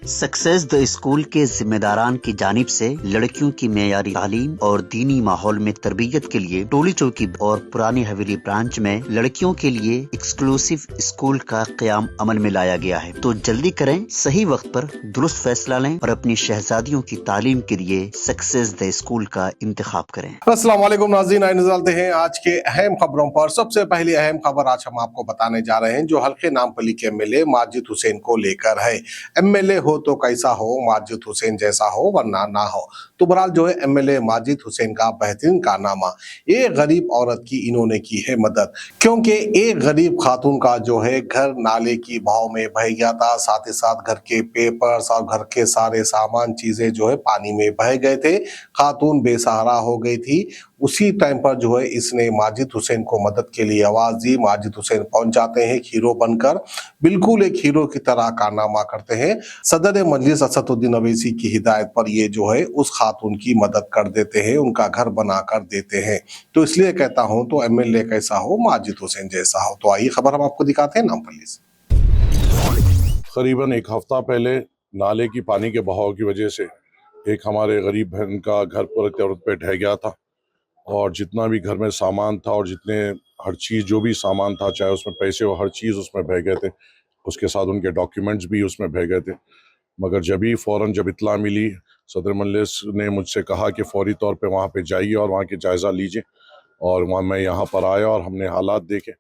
Success the school के जिम्मेदारान की जानिब से लड़कियों की मेयारी तालीम और दीनी माहौल में तरबियत के लिए टोली चौकी और पुरानी हवेली ब्रांच में लड़कियों के लिए एक्सक्लूसिव स्कूल का क़याम अमल में लाया गया है। तो जल्दी करें, सही वक्त पर दुरुस्त फैसला लें और अपनी शहजादियों की तालीम के लिए सक्सेस द स्कूल का इंतखाब करें। अस्सलाम वालेकुम नाज़रीन, आइए नज़र डालते हैं आज के अहम खबरों पर। सबसे पहली अहम खबर आज हम आपको बताने जा रहे हैं जो हल्के नामपली के एमएलए माजिद हुसैन को लेकर है। एमएलए हो तो कैसा हो, माजिद हुसैन जैसा हो वरना ना हो। तो बहरहाल जो है एमएलए माजिद हुसैन का बेहतरीन कारनामा, एक गरीब औरत की इन्होंने की है मदद, क्योंकि एक गरीब खातून का जो है घर नाले की बहाव में बह गया था। साथ ही साथ घर के पेपर्स और घर के सारे सामान चीजें जो है पानी में बह गए थे। खातून बेसहारा हो गई थी। उसी टाइम पर जो है इसने माजिद हुसैन को मदद के लिए आवाज दी। माजिद हुसैन पहुंच जाते हैं हीरो बनकर, बिल्कुल एक हीरो की तरह कारनामा करते हैं। सदर मजलिस असदुद्दीन अवैसी की हिदायत पर ये जो है उस खातून की मदद कर देते हैं, उनका घर बना कर देते हैं। तो इसलिए कहता हूं तो एमएलए कैसा हो, माजिद हुसैन जैसा हो। तो आइए खबर हम आपको दिखाते हैं नामपल्ली से। करीबन एक हफ्ता पहले नाले की पानी के बहाव की वजह से एक हमारे गरीब बहन का घर पर औरत पे ढह गया था और जितना भी घर में सामान था और जितने हर चीज़ जो भी सामान था, चाहे उसमें पैसे हो, हर चीज़ उसमें बह गए थे। उसके साथ उनके डॉक्यूमेंट्स भी उसमें बह गए थे। मगर जब इत्तला मिली, सदर मजलिस ने मुझसे कहा कि फौरी तौर पे वहाँ पे जाइए और वहाँ के जायज़ा लीजिए। और वहाँ मैं यहाँ पर आया और हमने हालात देखे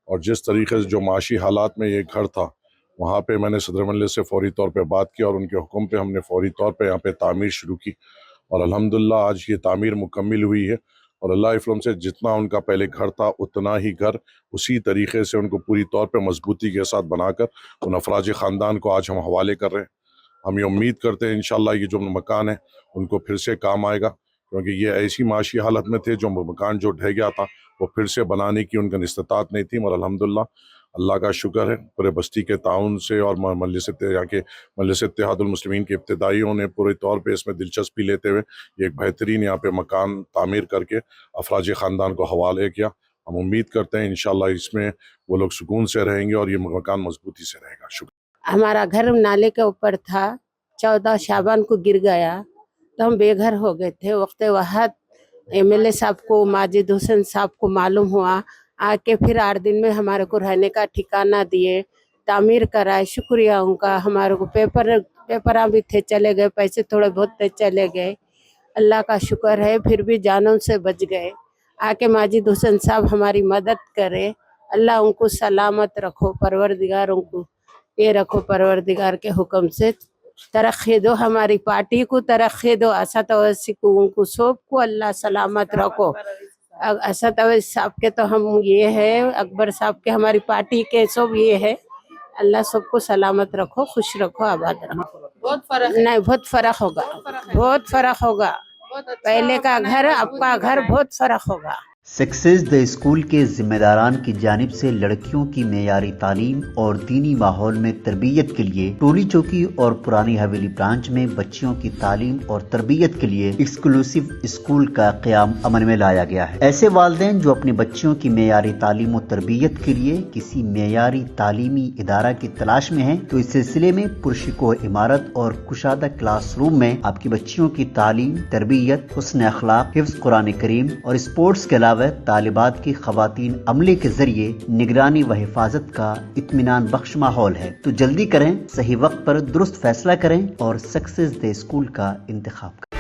और जिस तरीके से जो माशी हालात में ये घर था, वहाँ पे मैंने सदर मजलिस से फौरी तौर पे बात की और उनके हुक्म पे हमने फौरी तौर पे यहाँ पे तामीर शुरू की और अल्हम्दुलिल्लाह आज ये तामीर मुकम्मिल हुई है। और अल्लाह इफ़्लम से जितना उनका पहले घर था उतना ही घर उसी तरीके से उनको पूरी तौर पे मजबूती के साथ बनाकर उन अफराज ख़ानदान को आज हम हवाले कर रहे हैं। हम ये उम्मीद करते हैं इंशाअल्लाह ये जो मकान है उनको फिर से काम आएगा, क्योंकि ये ऐसी माशी हालत में थे जो मकान जो ढह गया था वो फिर से बनाने की उनका इस्तिताअत नहीं थी। और अल्हम्दुलिल्लाह अल्लाह का शुक्र है पूरे बस्ती के ताउन से और मजलिस इत्तेहादुल मुस्लिमीन के इब्तिदाइयों ने पूरे तौर पे इसमें दिलचस्पी लेते हुए एक बेहतरीन यहाँ पे मकान तामीर करके अफराज ख़ानदान को हवाले किया। हम उम्मीद करते हैं इंशाअल्लाह इसमें वो लोग सुकून से रहेंगे और ये मकान मजबूती से रहेगा। शुक्र। हमारा घर नाले के ऊपर था, 14 शाबान को गिर गया तो हम बेघर हो गए थे। वक्त वहाद एमएलए साहब को, माजिद हुसैन साहब को मालूम हुआ, आके फिर 8 दिन में हमारे को रहने का ठिकाना दिए, तामीर कराए। शुक्रिया उनका। हमारे को पेपर भी थे चले गए, पैसे थोड़े बहुत थे चले गए, अल्लाह का शुक्र है फिर भी जानों से बच गए। आके माजिद हुसैन साहब हमारी मदद करे, अल्लाह उनको सलामत रखो, परवरदिगार उनको ये रखो, परवरदिगार के हुक्म से तरक्की दो, हमारी पार्टी को तरक्की दो, असद अवैसी को, उनको सबको अल्लाह सलामत रखो। असद अवैसी साहब के तो हम ये है, अकबर साहब के हमारी पार्टी के सब ये है, अल्लाह सबको सलामत रखो, खुश रखो, आबाद रखो। बहुत फर्क होगा, बहुत फर्क होगा। पहले का घर आपका घर बहुत फर्क होगा। सक्सेस द स्कूल के जिम्मेदारान की जानिब से लड़कियों की मेयारी तालीम और दीनी माहौल में तरबियत के लिए टोली चौकी और पुरानी हवेली ब्रांच में बच्चियों की तालीम और तरबियत के लिए एक्सक्लूसिव स्कूल का क़याम अमल में लाया गया है। ऐसे वालिदैन जो अपनी बच्चियों की मेयारी तालीम और तरबियत के लिए किसी मेयारी तालीमी इदारा की तलाश में हैं, तो इस सिलसिले में पुरशिको इमारत और कुशादा क्लासरूम में आपकी बच्चियों की तालीम, तरबियत, हुस्न अखलाक, हिफ्ज़ कुरान करीम और स्पोर्ट्स के अलावा तालिबात की खवातीन अमले के जरिए निगरानी व हिफाजत का इत्मीनान बख्श माहौल है। तो जल्दी करें, सही वक्त पर दुरुस्त फैसला करें और सक्सेस द स्कूल का इंतखाब करें।